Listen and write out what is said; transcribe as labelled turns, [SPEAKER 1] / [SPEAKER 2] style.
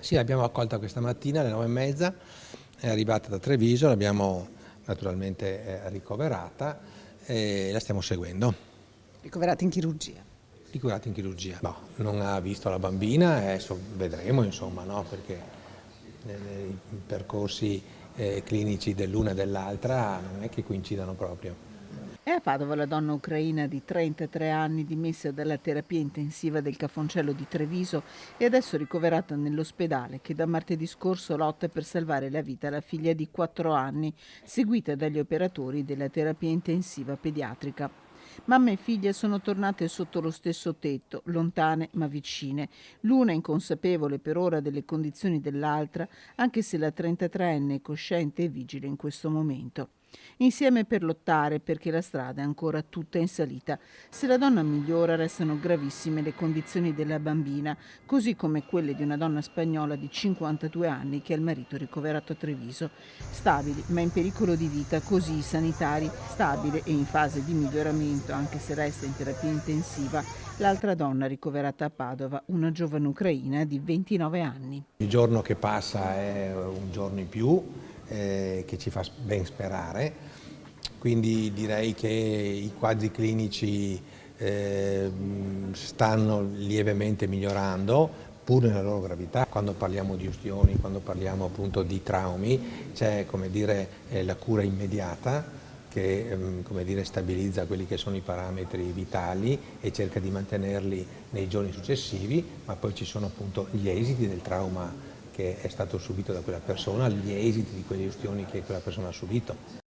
[SPEAKER 1] Sì, l'abbiamo accolta questa mattina alle 9:30, è arrivata da Treviso, l'abbiamo naturalmente ricoverata e la stiamo seguendo.
[SPEAKER 2] Ricoverata in chirurgia.
[SPEAKER 1] Ricoverato in chirurgia. No, non ha visto la bambina, adesso vedremo insomma, no? Perché nei percorsi clinici dell'una e dell'altra non è che coincidano proprio.
[SPEAKER 2] È a Padova la donna ucraina di 33 anni dimessa dalla terapia intensiva del Cafoncello di Treviso e adesso ricoverata nell'ospedale che da martedì scorso lotta per salvare la vita alla figlia di 4 anni, seguita dagli operatori della terapia intensiva pediatrica. Mamma e figlia sono tornate sotto lo stesso tetto, lontane ma vicine, l'una inconsapevole per ora delle condizioni dell'altra, anche se la 33enne è cosciente e vigile in questo momento. Insieme per lottare perché la strada è ancora tutta in salita. Se la donna migliora restano gravissime le condizioni della bambina, così come quelle di una donna spagnola di 52 anni che ha il marito ricoverato a Treviso. Stabili ma in pericolo di vita, così i sanitari, stabile e in fase di miglioramento anche se resta in terapia intensiva, l'altra donna ricoverata a Padova, una giovane ucraina di 29 anni.
[SPEAKER 1] Il giorno che passa è un giorno in più che ci fa ben sperare, quindi direi che i quadri clinici stanno lievemente migliorando, pur nella loro gravità. Quando parliamo di ustioni, quando parliamo appunto di traumi, c'è come dire la cura immediata che come dire, stabilizza quelli che sono i parametri vitali e cerca di mantenerli nei giorni successivi, ma poi ci sono appunto gli esiti del trauma che è stato subito da quella persona, gli esiti di quelle ustioni che quella persona ha subito.